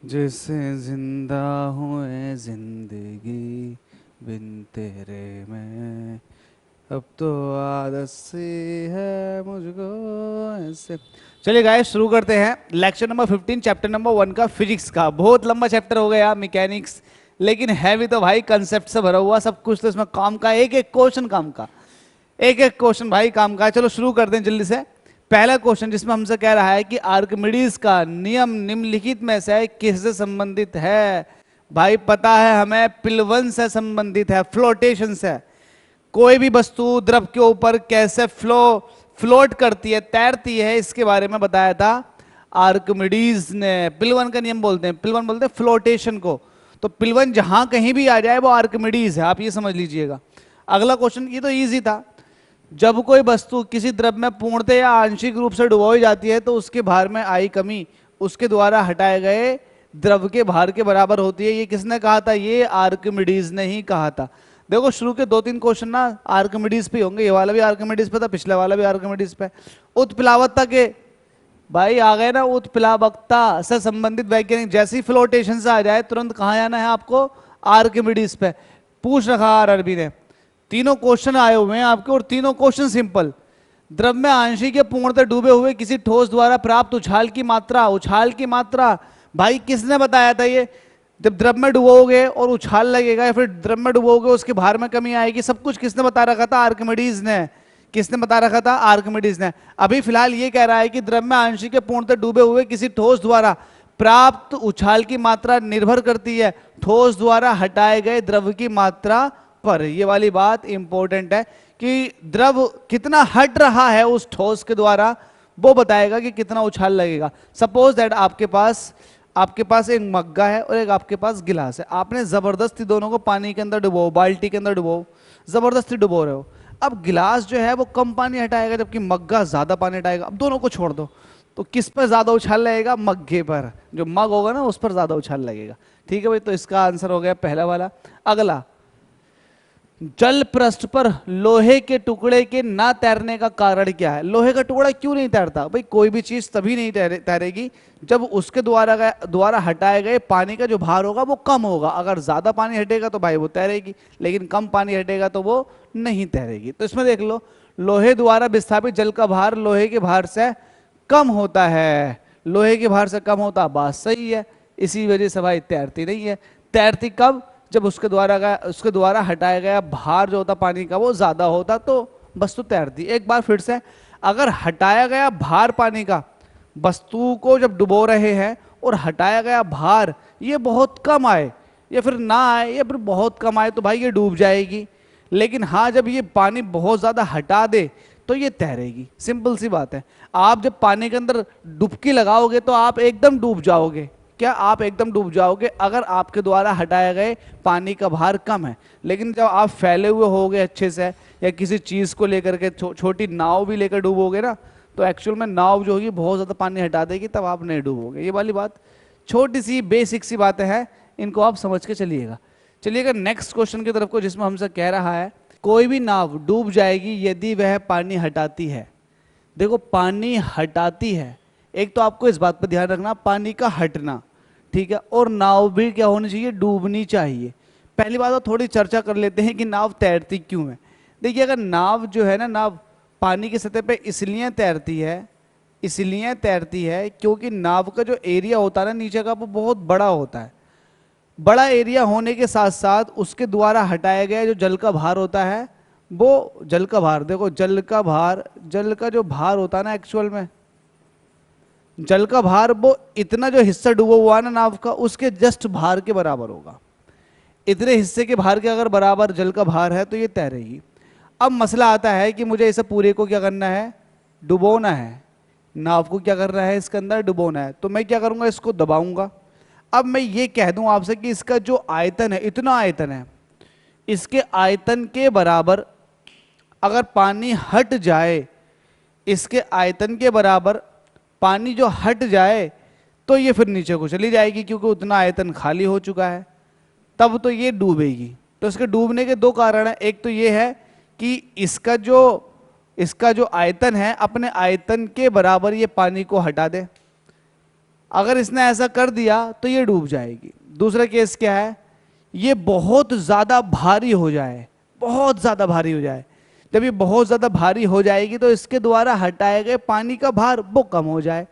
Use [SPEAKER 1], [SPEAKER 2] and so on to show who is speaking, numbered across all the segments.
[SPEAKER 1] जैसे जिंदा हूँ ए जिंदगी बिन तेरे में, अब तो आदत सी है मुझको ऐसे। चलिए गाइस शुरू करते हैं लेक्चर नंबर 15 चैप्टर नंबर 1 का फिजिक्स का। बहुत लंबा चैप्टर हो गया मैकेनिक्स, लेकिन है भी तो भाई कंसेप्ट से भरा हुआ सब कुछ, तो इसमें काम का एक एक क्वेश्चन काम का, एक एक क्वेश्चन भाई काम का है। चलो शुरू करते हैं जल्दी से। पहला क्वेश्चन जिसमें हमसे कह रहा है कि आर्किमिडीज का नियम निम्नलिखित में से किससे संबंधित है। भाई पता है हमें, पिलवन से संबंधित है, फ्लोटेशन से। कोई भी वस्तु द्रव के ऊपर कैसे फ्लोट करती है, तैरती है, इसके बारे में बताया था आर्किमिडीज ने। पिलवन का नियम बोलते हैं, पिलवन बोलते हैं फ्लोटेशन को। तो पिलवन जहां कहीं भी आ जाए वो आर्किमिडीज है, आप ये समझ लीजिएगा। अगला क्वेश्चन, ये तो इजी था। जब कोई वस्तु किसी द्रव में पूर्णतः या आंशिक रूप से डुबोई जाती है तो उसके भार में आई कमी उसके द्वारा हटाए गए द्रव के भार के बराबर होती है। ये किसने कहा था? ये आर्किमिडीज ने ही कहा था। देखो शुरू के 2-3 क्वेश्चन ना आर्किमिडीज पे होंगे, ये वाला भी आर्किमिडीज पे था, पिछला वाला भी आर्किमिडीज पे। उत्प्लावकता के भाई आ गए ना, उत्प्लावकता से संबंधित वैज्ञानिक। जैसी फ्लोटेशन से आ जाए तुरंत कहाँ जाना है आपको? आर्किमिडीज पे। पूछ रखा आरआरबी ने। तीनों क्वेश्चन आए हुए हैं आपके, और तीनों क्वेश्चन सिंपल। द्रव में आंशिक या पूर्णतः डूबे हुए किसी ठोस द्वारा प्राप्त उछाल की मात्रा, उछाल की मात्रा भाई किसने बताया था ये? जब द्रव में डुबोगे और उछाल लगेगा या फिर द्रव में डुबोगे उसके भार में कमी आएगी, सब कुछ किसने बता रखा था? आर्किमिडीज ने। किसने बता रखा था? आर्किमिडीज ने। अभी फिलहाल ये कह रहा है कि द्रव में आंशिक या पूर्णतः डूबे हुए किसी ठोस द्वारा प्राप्त उछाल की मात्रा निर्भर करती है ठोस द्वारा हटाए गए द्रव की मात्रा पर। ये वाली बात इंपॉर्टेंट है कि द्रव कितना हट रहा है उस ठोस के द्वारा, वो बताएगा कि कितना उछाल लगेगा। सपोज दैट आपके पास एक मग्गा है और एक आपके पास गिलास है। आपने जबरदस्ती दोनों को पानी के अंदर डुबो, बाल्टी के अंदर डुबो, जबरदस्ती डुबो रहे हो। अब गिलास जो है वो कम पानी हटाएगा जबकि मग्गा ज्यादा पानी हटाएगा। अब दोनों को छोड़ दो, तो किस पर ज्यादा उछाल लगेगा? मग्गे पर। जो मग होगा ना उस पर ज्यादा उछाल लगेगा। ठीक है भाई, तो इसका आंसर हो गया पहला वाला। अगला, जल पृष्ठ पर लोहे के टुकड़े के ना तैरने का कारण क्या है? लोहे का टुकड़ा क्यों नहीं तैरता? भाई कोई भी चीज तभी नहीं तैरेगी जब उसके द्वारा हटाए गए पानी का जो भार होगा वो कम होगा। अगर ज्यादा पानी हटेगा तो भाई वो तैरेगी, लेकिन कम पानी हटेगा तो वो नहीं तैरेगी। तो इसमें देख लो, लोहे द्वारा विस्थापित जल का भार लोहे के भार से कम होता है। लोहे के भार से कम होता, बात सही है। इसी वजह से भाई तैरती नहीं है। तैरती कब? जब उसके द्वारा हटाया गया भार जो होता पानी का वो ज्यादा होता, तो वस्तु तैरती। एक बार फिर से, अगर हटाया गया भार पानी का, वस्तु को जब डुबो रहे हैं और हटाया गया भार ये बहुत कम आए या फिर ना आए या फिर बहुत कम आए, तो भाई ये डूब जाएगी। लेकिन हाँ, जब ये पानी बहुत ज्यादा हटा दे तो ये तैरेगी। सिंपल सी बात है। आप जब पानी के अंदर डुबकी लगाओगे तो आप एकदम डूब जाओगे। क्या आप एकदम डूब जाओगे अगर आपके द्वारा हटाए गए पानी का भार कम है। लेकिन जब आप फैले हुए होगे अच्छे से, या किसी चीज को लेकर के छोटी नाव भी लेकर डूबोगे ना, तो एक्चुअल में नाव जो होगी बहुत ज्यादा पानी हटा देगी, तब आप नहीं डूबोगे। ये वाली बात छोटी सी बेसिक सी बातें हैं, इनको आप समझ के चलिएगा। चलिएगा नेक्स्ट क्वेश्चन की तरफ को, जिसमें हमसे कह रहा है कोई भी नाव डूब जाएगी यदि वह पानी हटाती है। देखो पानी हटाती है, एक तो आपको इस बात पर ध्यान रखना, पानी का हटना, ठीक है। और नाव भी क्या होनी चाहिए? डूबनी चाहिए। पहली बात तो थोड़ी चर्चा कर लेते हैं कि नाव तैरती क्यों है। देखिए, अगर नाव जो है ना, नाव पानी की सतह पे इसलिए तैरती है क्योंकि नाव का जो एरिया होता है ना नीचे का, वो बहुत बड़ा होता है। बड़ा एरिया होने के साथ साथ उसके द्वारा हटाया गया जो जल का भार होता है, वो जल का भार, देखो जल का जो भार होता है ना, एक्चुअल में जल का भार वो इतना जो हिस्सा डूबा हुआ है ना नाव का, उसके जस्ट भार के बराबर होगा। इतने हिस्से के भार के अगर बराबर जल का भार है तो ये तैरेगी। अब मसला आता है कि मुझे इसे पूरे को क्या करना है? डुबोना है। नाव को क्या करना है? इसके अंदर डुबोना है। तो मैं क्या करूंगा? इसको दबाऊंगा। अब मैं ये कह दूं आपसे कि इसका जो आयतन है, इतना आयतन है, इसके आयतन के बराबर अगर पानी हट जाए, इसके आयतन के बराबर पानी जो हट जाए तो ये फिर नीचे को चली जाएगी, क्योंकि उतना आयतन खाली हो चुका है। तब तो ये डूबेगी। तो इसके डूबने के दो कारण हैं। एक तो ये है कि इसका जो आयतन है, अपने आयतन के बराबर ये पानी को हटा दे। अगर इसने ऐसा कर दिया तो ये डूब जाएगी। दूसरा केस क्या है, ये बहुत ज्यादा भारी हो जाए, बहुत ज्यादा भारी हो जाए। जब ये बहुत ज्यादा भारी हो जाएगी तो इसके द्वारा हटाए गए पानी का भार वो कम हो जाए,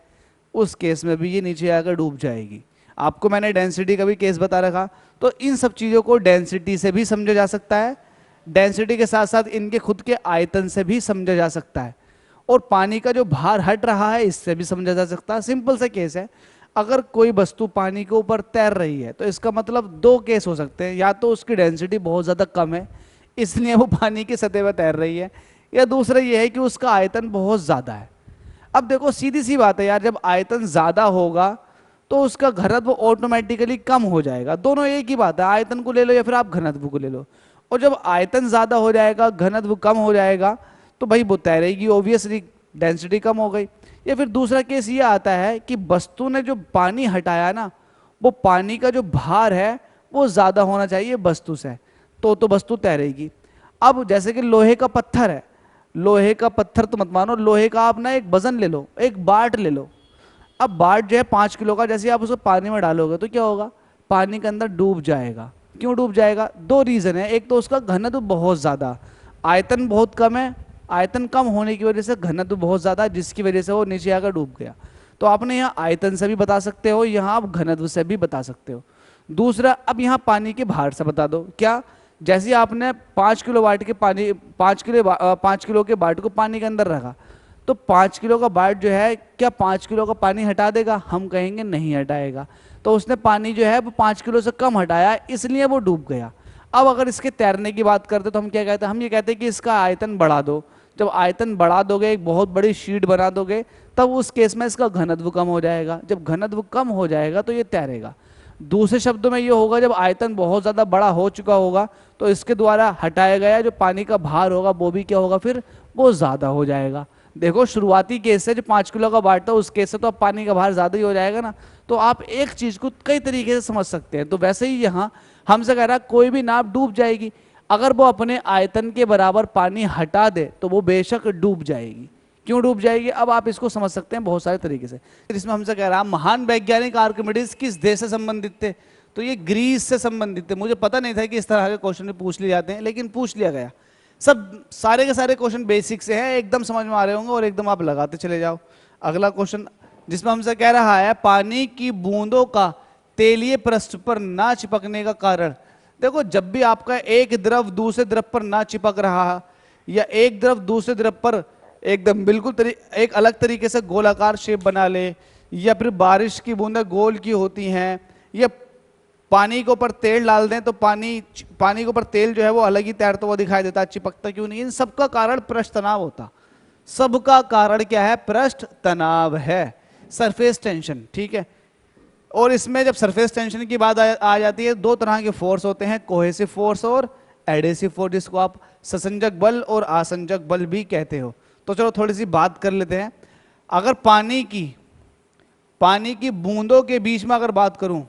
[SPEAKER 1] उस केस में भी ये नीचे आकर डूब जाएगी। आपको मैंने डेंसिटी का भी केस बता रखा। तो इन सब चीजों को डेंसिटी से भी समझा जा सकता है, डेंसिटी के साथ साथ इनके खुद के आयतन से भी समझा जा सकता है, और पानी का जो भार हट रहा है इससे भी समझा जा सकता है। सिंपल सा केस है, अगर कोई वस्तु पानी के ऊपर तैर रही है तो इसका मतलब दो केस हो सकते हैं, या तो उसकी डेंसिटी बहुत ज़्यादा कम है इसलिए वो पानी की सतह पर तैर रही है, या दूसरा ये है कि उसका आयतन बहुत ज़्यादा है। अब देखो सीधी सी बात है यार, जब आयतन ज़्यादा होगा तो उसका घनत्व ऑटोमेटिकली कम हो जाएगा। दोनों एक ही बात है, आयतन को ले लो या फिर आप घनत्व को ले लो। और जब आयतन ज़्यादा हो जाएगा घनत्व कम हो जाएगा तो भाई वो तैरेगी, ऑब्वियसली डेंसिटी कम हो गई। या फिर दूसरा केस ये आता है कि वस्तु ने जो पानी हटाया ना, वो पानी का जो भार है वो ज़्यादा होना चाहिए वस्तु से, तो वस्तु तैरेगी। अब जैसे कि लोहे का पत्थर है, लोहे का पत्थर तो मत मानो, लोहे का आप ना एक वजन ले लो, एक बाट ले लो। अब बाट जो है 5 किलो का, जैसे आप उसको पानी में डालोगे तो क्या होगा, पानी के अंदर डूब जाएगा। क्यों डूब जाएगा, दो रीजन है, एक तो उसका घनत्व बहुत ज़्यादा, आयतन बहुत कम है, आयतन कम होने की वजह से घनत्व बहुत ज़्यादा है जिसकी वजह से वो नीचे आकर डूब गया। तो आपने यहाँ आयतन से भी बता सकते हो, यहाँ आप घनत्व से भी बता सकते हो। दूसरा, अब यहाँ पानी के भार से बता दो। क्या, जैसे आपने 5 किलो बाट के पानी 5 किलो के बाट को पानी के अंदर रखा, तो 5 किलो का बाट जो है क्या 5 किलो का पानी हटा देगा, हम कहेंगे नहीं हटाएगा। तो उसने पानी जो है वो 5 किलो से कम हटाया इसलिए वो डूब गया। अब अगर इसके तैरने की बात करते तो हम क्या कहते हैं, हम ये कहते हैं कि इसका आयतन बढ़ा दो। जब आयतन बढ़ा दोगे, एक बहुत बड़ी शीट बना दोगे, तब उस केस में इसका घनत्व कम हो जाएगा। जब घनत्व कम हो जाएगा तो ये तैरेगा। दूसरे शब्दों में ये होगा, जब आयतन बहुत ज़्यादा बड़ा हो चुका होगा तो इसके द्वारा हटाया गया जो पानी का भार होगा वो भी क्या होगा, फिर वो ज़्यादा हो जाएगा। देखो शुरुआती केस से जो 5 किलो का बाट था उस केस से तो अब पानी का भार ज़्यादा ही हो जाएगा ना। तो आप एक चीज़ को कई तरीके से समझ सकते हैं। तो वैसे ही यहाँ हमसे कह रहा है कोई भी नाव डूब जाएगी, अगर वो अपने आयतन के बराबर पानी हटा दे तो वो बेशक डूब जाएगी। क्यों डूब जाएगी, अब आप इसको समझ सकते हैं बहुत सारे तरीके से। इसमें हमसे कह रहा है महान वैज्ञानिक आर्किमिडीज किस देश से संबंधित थे, तो ये ग्रीस से संबंधित थे। मुझे पता नहीं था कि इस तरह के क्वेश्चन पूछ लिए जाते हैं, लेकिन पूछ लिया गया। सब सारे के सारे क्वेश्चन बेसिक से हैं, एकदम समझ में आ रहे होंगे और एकदम आप लगाते चले जाओ। अगला क्वेश्चन जिसमें हमसे कह रहा है पानी की बूंदों का तेलीय पृष्ठ पर ना चिपकने का कारण। देखो जब भी आपका एक द्रव दूसरे द्रव पर ना चिपक रहा, या एक द्रव दूसरे द्रव पर एकदम बिल्कुल एक अलग तरीके से गोलाकार शेप बना ले, या फिर बारिश की बूंदें गोल की होती हैं, या पानी के ऊपर तेल डाल दें तो पानी के ऊपर तेल जो है वो अलग ही तैरता हुआ दिखाई देता है, चिपकता क्यों नहीं। इन सबका कारण पृष्ठ तनाव होता, सबका कारण क्या है, पृष्ठ तनाव है, सरफेस टेंशन। ठीक है, और इसमें जब सरफेस टेंशन की बात आ जाती है, दो तरह के फोर्स होते हैं, कोहेसिव फोर्स और एडेसिव फोर्स, जिसको आप ससंजक बल और आसंजक बल भी कहते हो। तो चलो थोड़ी सी बात कर लेते हैं। अगर पानी की बूंदों के बीच में अगर बात करूं,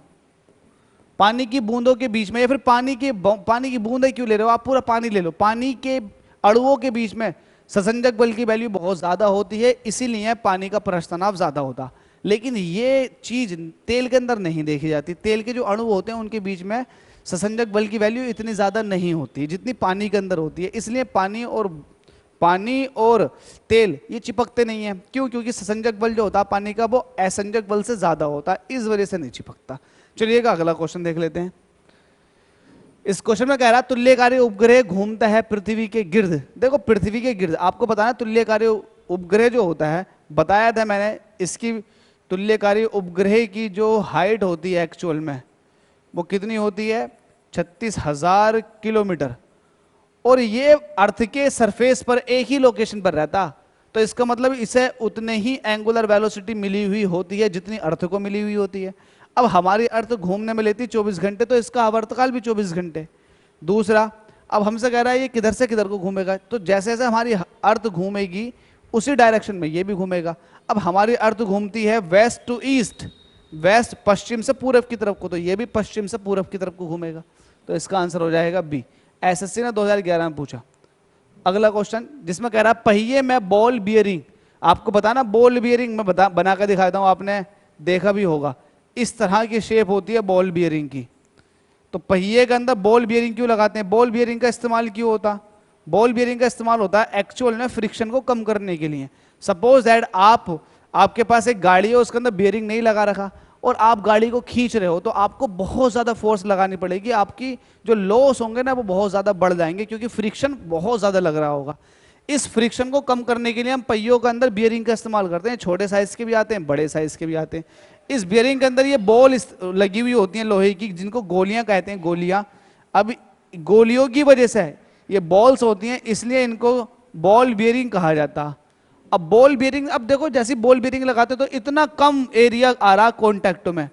[SPEAKER 1] पानी की बूंदों के बीच में, या फिर पानी की बूंदें क्यों ले रहे हो आप, पूरा पानी ले लो, पानी के अणुओं के बीच में ससंजक बल की वैल्यू बहुत ज्यादा होती है, इसीलिए पानी का पृष्ठ तनाव ज्यादा होता। लेकिन ये चीज तेल के अंदर नहीं देखी जाती। तेल के जो अणु होते हैं उनके बीच में ससंजक बल की वैल्यू इतनी ज्यादा नहीं होती जितनी पानी के अंदर होती है, इसलिए पानी और तेल ये चिपकते नहीं है। क्यों, क्योंकि ससंजक बल जो होता है पानी का वो असंजक बल से ज्यादा होता है, इस वजह से नहीं चिपकता। चलिएगा अगला क्वेश्चन देख लेते हैं। इस क्वेश्चन में कह रहा है तुल्यकारी उपग्रह घूमता है पृथ्वी के गिर्द। देखो पृथ्वी के गिर्द आपको बताना, तुल्यकारी उपग्रह जो होता है, बताया था मैंने, इसकी तुल्यकारी उपग्रह की जो हाइट होती है एक्चुअल में वो कितनी होती है, 36,000 किलोमीटर, और ये अर्थ के सरफेस पर एक ही लोकेशन पर रहता। तो इसका मतलब इसे उतने ही एंगुलर वेलोसिटी मिली हुई होती है जितनी अर्थ को मिली हुई होती है। अब हमारी अर्थ घूमने में लेती 24 घंटे, तो इसका आवर्तकाल भी 24 घंटे। दूसरा, अब हमसे कह रहा है ये किधर से किधर को घूमेगा, तो जैसे जैसे हमारी अर्थ घूमेगी उसी डायरेक्शन में ये भी घूमेगा। अब हमारी अर्थ घूमती है वेस्ट टू ईस्ट, वेस्ट पश्चिम से पूरब की तरफ को, तो ये भी पश्चिम से पूरब की तरफ को घूमेगा। तो इसका आंसर हो जाएगा बी। एसएससी ने 2011 में पूछा। अगला क्वेश्चन जिसमें कह रहा है पहिए में बॉल बियरिंग, आपको बताना बॉल बियरिंग में बना कर दिखाता हूं, आपने देखा भी होगा, इस तरह की शेप होती है बॉल बियरिंग की। तो पहिए के अंदर बॉल बियरिंग क्यों लगाते हैं? बॉल बियरिंग का इस्तेमाल क्यों होता? बॉल बियरिंग का इस्तेमाल होता है एक्चुअल में फ्रिक्शन को कम करने के लिए। सपोज दैट आपके पास एक गाड़ी है, उसके अंदर बियरिंग नहीं लगा रखा और आप गाड़ी को खींच रहे हो, तो आपको बहुत ज्यादा फोर्स लगानी पड़ेगी, आपकी जो लॉस होंगे ना वो बहुत ज्यादा बढ़ जाएंगे, क्योंकि फ्रिक्शन बहुत ज्यादा लग रहा होगा। इस फ्रिक्शन को कम करने के लिए हम पहियों के अंदर बियरिंग का इस्तेमाल करते हैं। छोटे साइज के भी आते हैं, बड़े साइज के भी आते हैं। इस बियरिंग के अंदर ये बॉल लगी हुई होती हैं लोहे की, जिनको गोलियां कहते हैं, गोलियां। अब गोलियों की वजह से ये बॉल्स होती हैं, इसलिए इनको बॉल बियरिंग कहा जाता है। अब बॉल बियरिंग, अब देखो जैसी बॉल बियरिंग लगाते हो तो इतना कम एरिया आ रहा कॉन्टैक्ट में,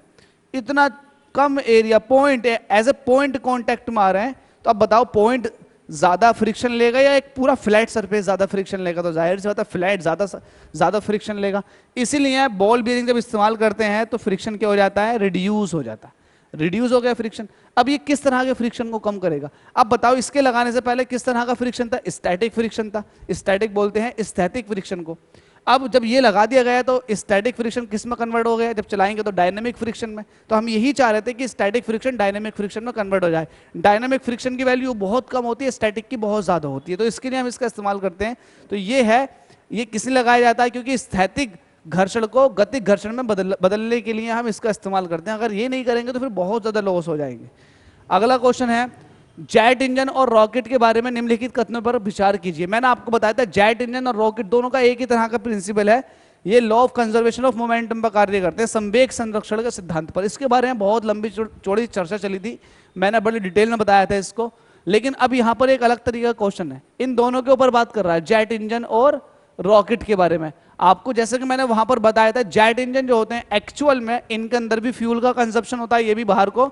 [SPEAKER 1] इतना कम area, point as a point contact में आ रहे हैं। तो अब बताओ पॉइंट ज्यादा फ्रिक्शन लेगा या एक पूरा फ्लैट सरफेस ज्यादा फ्रिक्शन लेगा? तो जाहिर सी बात है फ्लैट ज्यादा फ्रिक्शन लेगा। इसीलिए बॉल बियरिंग जब इस्तेमाल करते हैं तो फ्रिक्शन क्या हो जाता है? रिड्यूस हो जाता है। रिड्यूस हो गया फ्रिक्शन। अब ये किस तरह के फ्रिक्शन को कम करेगा? अब बताओ इसके लगाने से पहले किस तरह का फ्रिक्शन था? स्टैटिक फ्रिक्शन था। स्टैटिक बोलते हैं स्थैतिक फ्रिक्शन को। अब जब ये लगा दिया गया तो स्टैटिक फ्रिक्शन किस में कन्वर्ट हो गया? जब चलाएंगे तो डायनेमिक फ्रिक्शन में। तो हम यही चाह रहे थे कि स्टैटिक फ्रिक्शन डायनेमिक फ्रिक्शन में कन्वर्ट हो जाए। डायनेमिक फ्रिक्शन की वैल्यू बहुत कम होती है, स्टैटिक की बहुत ज्यादा होती है, तो इसके लिए हम इसका इस्तेमाल करते हैं। तो ये है, ये किस लिए लगाया जाता है? क्योंकि स्थैतिक घर्षण को गतिक घर्षण में बदलने के लिए हम इसका इस्तेमाल करते हैं। अगर ये नहीं करेंगे तो फिर बहुत ज्यादा लॉस हो जाएंगे। अगला क्वेश्चन है, जेट इंजन और रॉकेट के बारे में निम्नलिखित कथनों पर विचार कीजिए। मैंने आपको बताया था जेट इंजन और रॉकेट दोनों का एक ही तरह का प्रिंसिपल है, ये law of conservation of momentum पर कार्य करते हैं, संवेग संरक्षण के सिद्धांत पर। इसके बारे में बहुत लंबी चौड़ी चर्चा चली थी, मैंने बड़ी डिटेल में बताया था इसको। लेकिन अब यहां पर एक अलग तरीके का क्वेश्चन है, इन दोनों के ऊपर बात कर रहा है, जेट इंजन और रॉकेट के बारे में। आपको जैसे कि मैंने वहां पर बताया था, जेट इंजन जो होते हैं एक्चुअल में इनके अंदर भी फ्यूल का कंजप्शन होता है, ये भी बाहर को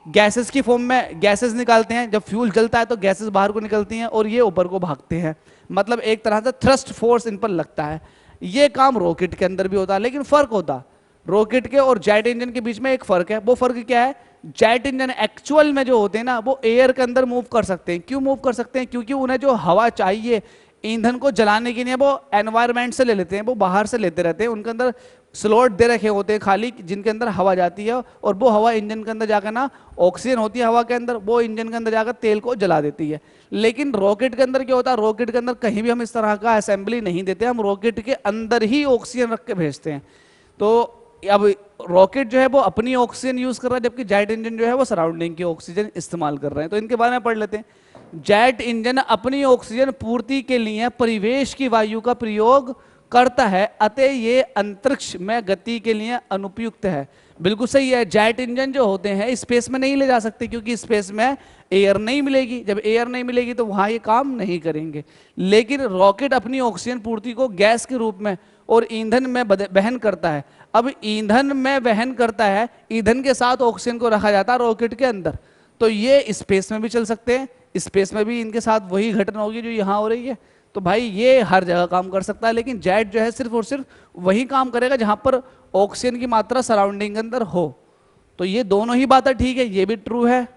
[SPEAKER 1] गैसेस की फॉर्म में गैसेस निकालते हैं। जब फ्यूल जलता है तो गैसेस बाहर को निकलती हैं और ये ऊपर को भागते हैं, मतलब एक तरह से थ्रस्ट फोर्स इन पर लगता है। ये काम रॉकेट के अंदर भी होता है, लेकिन फर्क होता रॉकेट के और जेट इंजन के बीच में एक फर्क है। वो फर्क क्या है? जेट इंजन एक्चुअल में जो होते हैं ना, वो एयर के अंदर मूव कर सकते हैं। क्यों मूव कर सकते हैं? क्योंकि उन्हें जो हवा चाहिए ईंधन को जलाने के लिए, वो एनवायरमेंट से ले लेते हैं, वो बाहर से लेते रहते हैं। उनके अंदर स्लॉट दे रखे होते हैं खाली, जिनके अंदर हवा जाती है, और वो हवा इंजन के अंदर जाकर ना, ऑक्सीजन होती है हवा के अंदर, वो इंजन के अंदर जाकर तेल को जला देती है। लेकिन रॉकेट के अंदर क्या होता है? रॉकेट के अंदर कहीं भी हम इस तरह का असेंबली नहीं देते, हम रॉकेट के अंदर ही ऑक्सीजन रख के भेजते हैं। तो अब रॉकेट जो है वो अपनी ऑक्सीजन यूज कर रहा है, जबकि जेट इंजन जो है वो सराउंडिंग की ऑक्सीजन इस्तेमाल कर रहे हैं। तो इनके बारे में पढ़ लेते हैं। जेट इंजन अपनी ऑक्सीजन पूर्ति के लिए परिवेश की वायु का प्रयोग करता है, अतः ये अंतरिक्ष में गति के लिए अनुपयुक्त है। बिल्कुल सही है। जेट इंजन जो होते हैं स्पेस में नहीं ले जा सकते, क्योंकि स्पेस में एयर नहीं मिलेगी। जब एयर नहीं मिलेगी तो वहां ये काम नहीं करेंगे। लेकिन रॉकेट अपनी ऑक्सीजन पूर्ति को गैस के रूप में और ईंधन में वहन करता है। अब ईंधन में वहन करता है, ईंधन के साथ ऑक्सीजन को रखा जाता है रॉकेट के अंदर। तो ये स्पेस में भी चल सकते हैं, स्पेस में भी इनके साथ वही घटना होगी जो यहाँ हो रही है। तो भाई ये हर जगह काम कर सकता है, लेकिन जेट जो है सिर्फ और सिर्फ वही काम करेगा जहां पर ऑक्सीजन की मात्रा सराउंडिंग के अंदर हो। तो ये दोनों ही बातें ठीक है, ये भी ट्रू है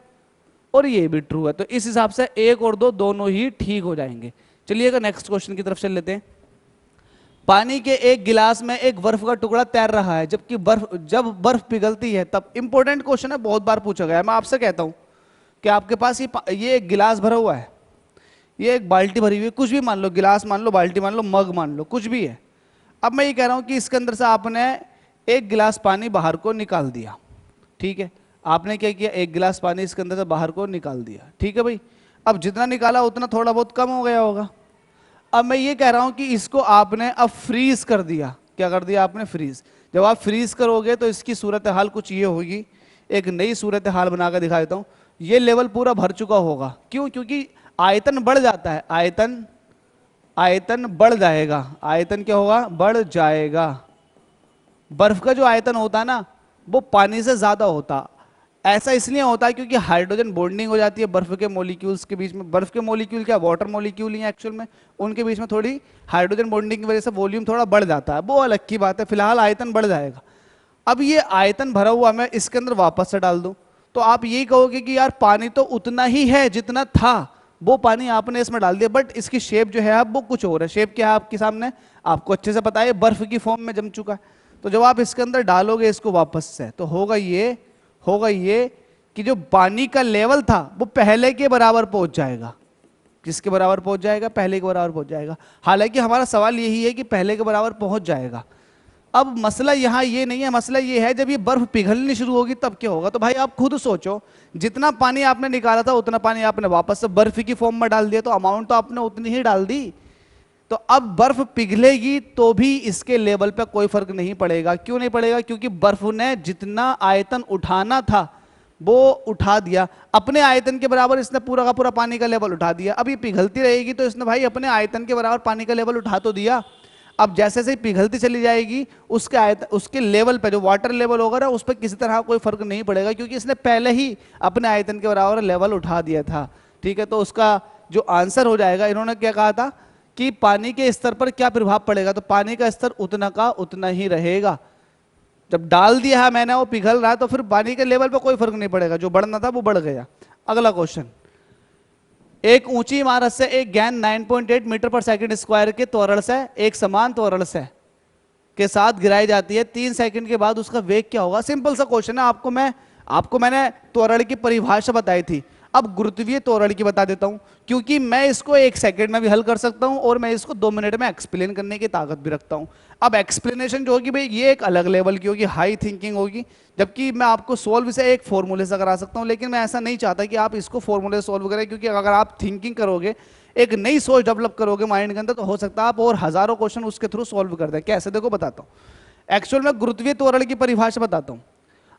[SPEAKER 1] और ये भी ट्रू है। तो इस हिसाब से एक और दो दोनों ही ठीक हो जाएंगे। चलिएगा नेक्स्ट क्वेश्चन की तरफ चल लेते हैं। पानी के एक गिलास में एक बर्फ का टुकड़ा तैर रहा है, जबकि जब बर्फ पिघलती है तब। इंपॉर्टेंट क्वेश्चन है, बहुत बार पूछा गया है। मैं आपसे कहता हूं कि आपके पास ये एक गिलास भरा हुआ है, ये एक बाल्टी भरी हुई है, कुछ भी मान लो, गिलास मान लो, बाल्टी मान लो, मग मान लो, कुछ भी है। अब मैं ये कह रहा हूं कि इसके अंदर से आपने एक गिलास पानी बाहर को निकाल दिया, ठीक है। आपने क्या किया? एक गिलास पानी इसके अंदर से बाहर को निकाल दिया, ठीक है भाई। अब जितना निकाला उतना थोड़ा बहुत कम हो गया होगा। अब मैं ये कह रहा हूं कि इसको आपने अब फ्रीज कर दिया। क्या कर दिया आपने? फ्रीज। जब आप फ्रीज करोगे तो इसकी सूरत हाल कुछ ये होगी। एक नई सूरत हाल बनाकर दिखा देता हूं। ये लेवल पूरा भर चुका होगा। क्यों? क्योंकि आयतन बढ़ जाता है, आयतन बढ़ जाएगा। आयतन क्या होगा? बढ़ जाएगा। बर्फ का जो आयतन होता है ना, वो पानी से ज्यादा होता। ऐसा इसलिए होता है क्योंकि हाइड्रोजन बॉन्डिंग हो जाती है बर्फ के मॉलिक्यूल्स के बीच में। बर्फ के मॉलिक्यूल क्या, वाटर मॉलिक्यूल ही है एक्चुअल में, उनके बीच में थोड़ी हाइड्रोजन बॉन्डिंग की वजह से वॉल्यूम थोड़ा बढ़ जाता है, वो अलग की बात है। फिलहाल आयतन बढ़ जाएगा। अब ये आयतन भरा हुआ मैं इसके अंदर वापस से डाल दूं तो आप यही कहोगे कि यार पानी तो उतना ही है जितना था, वो पानी आपने इसमें डाल दिया, बट इसकी शेप जो है अब वो कुछ और है। शेप क्या है आपके सामने? आपको अच्छे से पता है, बर्फ की फॉर्म में जम चुका है। तो जब आप इसके अंदर डालोगे इसको वापस से, तो होगा ये कि जो पानी का लेवल था वो पहले के बराबर पहुंच जाएगा। किसके बराबर पहुंच जाएगा? पहले के बराबर पहुंच जाएगा। हालांकि हमारा सवाल यही है कि पहले के बराबर पहुंच जाएगा। अब मसला यहां ये नहीं है, मसला ये है जब ये बर्फ पिघलनी शुरू होगी तब क्या होगा। तो भाई आप खुद सोचो, जितना पानी आपने निकाला था उतना पानी आपने वापस से बर्फ की फॉर्म में डाल दिया, तो अमाउंट तो आपने उतनी ही डाल दी। तो अब बर्फ पिघलेगी तो भी इसके लेवल पे कोई फर्क नहीं पड़ेगा। क्यों नहीं पड़ेगा? क्योंकि बर्फ ने जितना आयतन उठाना था वो उठा दिया, अपने आयतन के बराबर इसने पूरा का पूरा पानी का लेवल उठा दिया। अब ये पिघलती रहेगी तो इसने भाई अपने आयतन के बराबर पानी का लेवल उठा तो दिया। अब जैसे जैसे पिघलती चली जाएगी उसके आयतन, उसके लेवल पे जो वाटर लेवल होगा ना, उस पर किसी तरह कोई फर्क नहीं पड़ेगा, क्योंकि इसने पहले ही अपने आयतन के बराबर लेवल उठा दिया था। ठीक है, तो उसका जो आंसर हो जाएगा, इन्होंने क्या कहा था कि पानी के स्तर पर क्या प्रभाव पड़ेगा, तो पानी का स्तर उतना का उतना ही रहेगा। जब डाल दिया है मैंने, वो पिघल रहा है, तो फिर पानी के लेवल पर कोई फर्क नहीं पड़ेगा, जो बढ़ना था वो बढ़ गया। अगला क्वेश्चन, एक ऊंची इमारत से एक गेंद 9.8 मीटर पर सेकंड स्क्वायर के त्वरण से एक समान त्वरण से के साथ गिराई जाती है, 3 सेकंड के बाद उसका वेग क्या होगा। सिंपल सा क्वेश्चन है, आपको मैंने त्वरण की परिभाषा बताई थी। अब गुरुत्वीय त्वरण की बता देता हूं, क्योंकि मैं इसको 1 सेकंड में भी हल कर सकता हूं और मैं इसको 2 मिनट में एक्सप्लेन करने की ताकत भी रखता हूं। अब एक्सप्लेनेशन जो होगी भाई, ये एक अलग लेवल की होगी, हाई थिंकिंग होगी, जबकि मैं आपको सोल्व इसे एक फॉर्मूले से करा सकता हूं। लेकिन मैं ऐसा नहीं चाहता कि आप इसको फॉर्मूले से सोल्व करें, क्योंकि अगर आप थिंकिंग करोगे, एक नई सोच डेवलप करोगे माइंड के अंदर, तो हो सकता है आप और हजारों क्वेश्चन उसके थ्रू सोल्व कर दें। कैसे? देखो बताता हूं। एक्चुअल में गुरुत्वीय त्वरण की परिभाषा बताता हूं।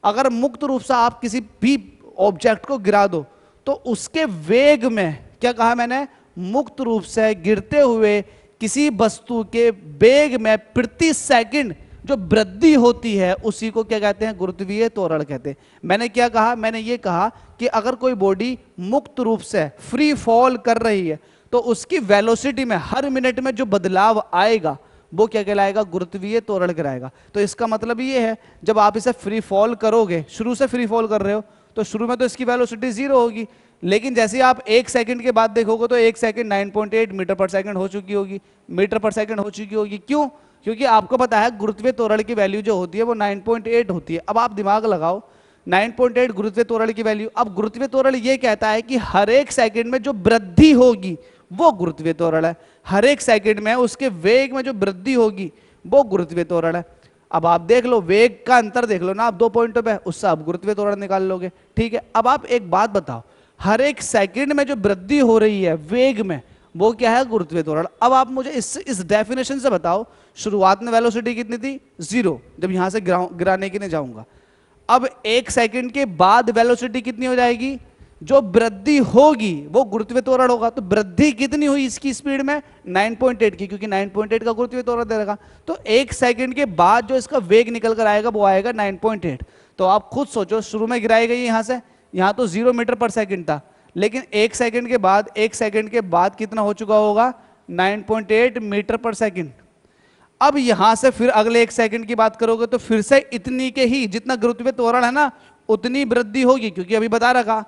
[SPEAKER 1] अगर मुक्त रूप से आप किसी भी ऑब्जेक्ट को गिरा दो, तो उसके वेग में, क्या कहा मैंने, मुक्त रूप से गिरते हुए किसी वस्तु के वेग में प्रति सेकंड जो वृद्धि होती है, उसी को क्या कहते हैं? गुरुत्वीय त्वरण कहते हैं। मैंने क्या कहा? मैंने ये कहा कि अगर कोई बॉडी मुक्त रूप से फ्री फॉल कर रही है, तो उसकी वेलोसिटी में हर मिनट में जो बदलाव आएगा वो क्या कहलाएगा? गुरुत्वीय त्वरण कहलाएगा। तो इसका मतलब ये है, जब आप इसे फ्री फॉल करोगे, शुरू से फ्री फॉल कर रहे हो, तो शुरू में तो इसकी वेलोसिटी 0 होगी, लेकिन जैसे आप 1 सेकंड के बाद देखोगे तो 1 सेकंड 9.8 मीटर पर सेकंड हो चुकी होगी, मीटर पर सेकंड हो चुकी होगी। क्यों? क्योंकि आपको पता है गुरुत्वीय त्वरण की वैल्यू जो होती है वो 9.8 होती है। अब आप दिमाग लगाओ, 9.8 गुरुत्वीय त्वरण की वैल्यू। अब गुरुत्वीय त्वरण ये कहता है कि हर एक सेकंड में जो वृद्धि होगी वो गुरुत्वीय त्वरण है। हर एक सेकंड में उसके वेग में जो वृद्धि होगी वो गुरुत्वीय त्वरण है। अब आप देख लो, वेग का अंतर देख लो ना आप 2 पॉइंटों पे, उससे आप गुरुत्वीय त्वरण निकाल लोगे। ठीक है, अब आप एक बात बताओ, हर एक सेकंड में जो वृद्धि हो रही है वेग में, वो क्या है? गुरुत्वीय त्वरण। अब आप मुझे इस डेफिनेशन से बताओ, शुरुआत में वेलोसिटी कितनी थी? 0, जब यहां से गिराने के लिए जाऊंगा। अब 1 सेकंड के बाद वेलोसिटी कितनी हो जाएगी? जो वृद्धि होगी वो गुरुत्वीय त्वरण होगा। तो वृद्धि कितनी हुई इसकी स्पीड में? 9.8 की, क्योंकि 9.8 का गुरुत्वीय त्वरण दे देगा। तो 1 सेकंड के बाद जो इसका वेग निकल कर आएगा वो आएगा 9.8। तो आप खुद सोचो, शुरू में गिराई गई यहां से, यहां तो 0 मीटर पर सेकंड था, लेकिन 1 सेकंड के बाद कितना हो चुका होगा? 9.8 मीटर पर सेकंड। अब यहां से फिर अगले 1 सेकंड की बात करोगे तो फिर से इतनी के ही, जितना गुरुत्वीय त्वरण है ना, उतनी वृद्धि होगी, क्योंकि अभी बता रखा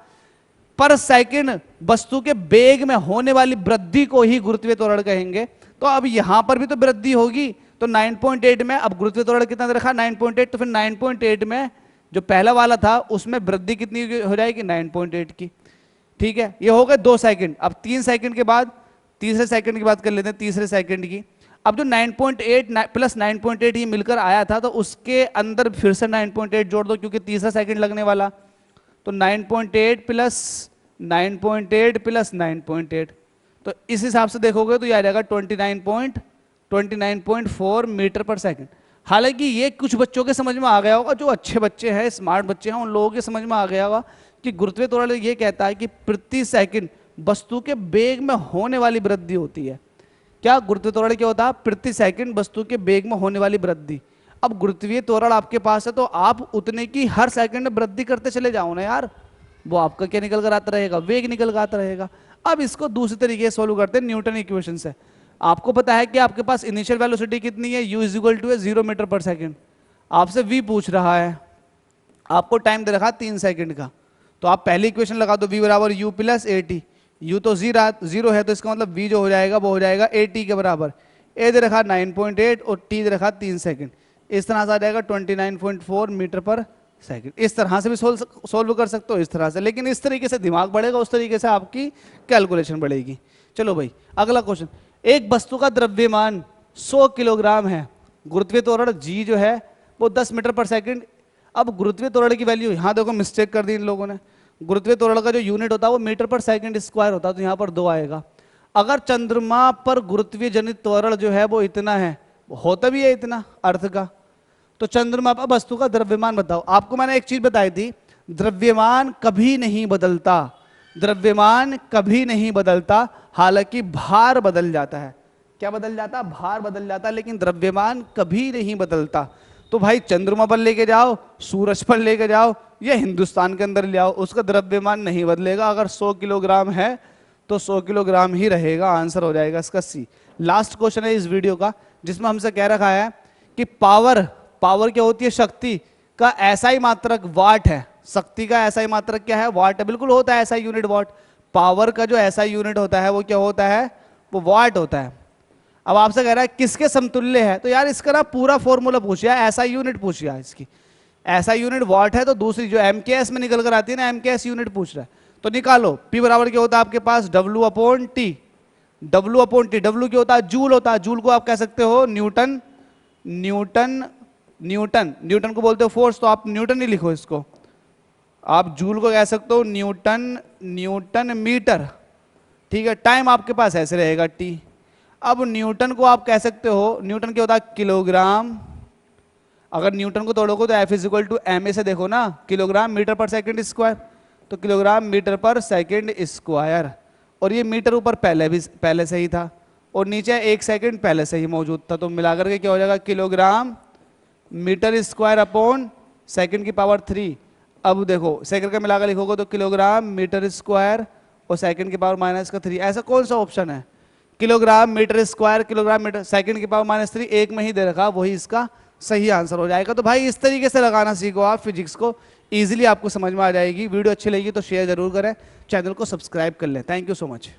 [SPEAKER 1] पर सेकंड वस्तु के वेग में होने वाली वृद्धि को ही गुरुत्वीय त्वरण कहेंगे। तो अब यहां पर भी तो वृद्धि होगी। तो 9.8 में, अब गुरुत्वीय त्वरण कितना दे रखा? 9.8। तो फिर 9.8 में जो पहला वाला था उसमें वृद्धि कितनी हो जाएगी? 9.8 की। ठीक है, ये हो गए 2 सेकंड। अब 3 सेकंड के बाद तीसरे सेकंड की बात कर लेते हैं, तीसरे सेकंड की। अब जो 9.8 प्लस 9.8 ये मिलकर आया था, तो उसके अंदर फिर से 9.8 जोड़ दो, क्योंकि तीसरा सेकंड लगने वाला। तो 9.8 प्लस 9.8 प्लस 9.8, तो इस हिसाब से देखोगे तो ये आ जाएगा 29.4 मीटर पर सेकंड। हालांकि ये कुछ बच्चों के समझ में आ गया होगा, जो अच्छे बच्चे हैं, स्मार्ट बच्चे हैं, उन लोगों के समझ में आ गया होगा कि गुरुत्वीय त्वरण ये कहता है कि प्रति सेकंड वस्तु के वेग में होने वाली वृद्धि होती है। क्या गुरुत्वीय त्वरण क्या होता है? प्रति सेकंड वस्तु के वेग में होने वाली वृद्धि। अब गुरुत्वीय त्वरण आपके पास है तो आप उतने की हर सेकंड वृद्धि करते चले जाओ ना यार, वो आपका क्या निकल कर आता रहेगा? वेग निकल कर आता रहेगा। अब इसको दूसरे तरीके से सोल्व करते हैं, न्यूटन इक्वेशन से। आपको पता है कि आपके पास इनिशियल वेलोसिटी कितनी है? u = 0 metre per second. आपसे v पूछ रहा है, आपको टाइम दे रखा है 3 सेकंड का। तो आप पहली इक्वेशन लगा दो, v बराबर u plus A T. u तो 0 है, तो इसका मतलब v जो हो जाएगा वो हो जाएगा at के बराबर। a दे रखा 9.8 और t दे रखा 3 सेकंड। इस तरह से आ जाएगा 29.4 मीटर पर सेकंड। इस तरह से भी सोल्व कर सकते हो, इस तरह से, लेकिन इस तरीके से दिमाग बढ़ेगा, उस तरीके से आपकी कैलकुलेशन बढ़ेगी। चलो भाई अगला क्वेश्चन, एक वस्तु का द्रव्यमान 100 किलोग्राम है, गुरुत्वीय त्वरण जी जो है वो 10 मीटर पर सेकंड। अब गुरुत्वीय त्वरण की वैल्यू, यहाँ देखो मिस्टेक कर दी इन लोगों ने, गुरुत्वीय त्वरण का जो यूनिट होता है वो मीटर पर सेकंड स्क्वायर होता है, तो यहाँ पर 2 आएगा। अगर चंद्रमा पर गुरुत्वीय जनित त्वरण जो है वो इतना है, होता भी है इतना अर्थ का, तो चंद्रमा पर वस्तु का द्रव्यमान बताओ। आपको मैंने एक चीज बताई थी, द्रव्यमान कभी नहीं बदलता, द्रव्यमान कभी नहीं बदलता, हालांकि भार बदल जाता है। क्या बदल जाता? भार बदल जाता, लेकिन द्रव्यमान कभी नहीं बदलता। तो भाई चंद्रमा पर लेके जाओ, सूरज पर लेके जाओ, या हिंदुस्तान के अंदर ले आओ, उसका द्रव्यमान नहीं बदलेगा। अगर 100 किलोग्राम है तो 100 किलोग्राम ही रहेगा, आंसर हो जाएगा इसका सी। लास्ट क्वेश्चन है इस वीडियो का, जिसमें हमसे कह रखा है कि पावर क्या होती है? शक्ति का एसआई मात्रक वाट है। शक्ति का एसआई मात्रक क्या है? वाट है। बिल्कुल होता है एसआई यूनिट वाट। पावर का जो एसआई यूनिट होता है वो क्या होता है? वो वाट होता है। अब आपसे कह रहा है किसके समतुल्य है, तो यार इसका ना पूरा फॉर्मूला पूछिए, एसआई यूनिट पूछिए इसकी। एसआई यूनिट वाट है, तो दूसरी जो एमकेएस में निकल कर आती है ना, एमकेएस यूनिट पूछ रहा है, तो निकालो। पी बराबर क्या होता है आपके पास? W upon T. W upon T, W क्या होता है? जूल होता है। जूल को आप कह सकते हो न्यूटन। न्यूटन न्यूटन न्यूटन को बोलते हो फोर्स, तो आप न्यूटन ही लिखो इसको। आप जूल को कह सकते हो न्यूटन, न्यूटन मीटर, ठीक है। टाइम आपके पास ऐसे रहेगा टी। अब न्यूटन को आप कह सकते हो, न्यूटन क्या होता है? किलोग्राम। अगर न्यूटन को तोड़ोगे तो F is equal to M A से देखो ना, kilogram metre per second square, तो kilogram metre per second square. और ये मीटर ऊपर पहले से ही था, और नीचे 1 सेकंड पहले से ही मौजूद था, तो मिलाकर के क्या हो जाएगा? Kilogram metre square upon second की पावर 3। अब देखो सेकंड का मिलाकर लिखोगे तो किलोग्राम मीटर स्क्वायर और सेकंड की पावर -3। ऐसा कौन सा ऑप्शन है? Kilogram metre square, kilogram metre, second की पावर -3, एक में ही दे रखा, वही इसका सही आंसर हो जाएगा। तो भाई इस तरीके से लगाना सीखो आप फिजिक्स को, इजीली आपको समझ में आ जाएगी। वीडियो अच्छी लगी तो शेयर जरूर करें, चैनल को सब्सक्राइब कर लें। Thank you so much.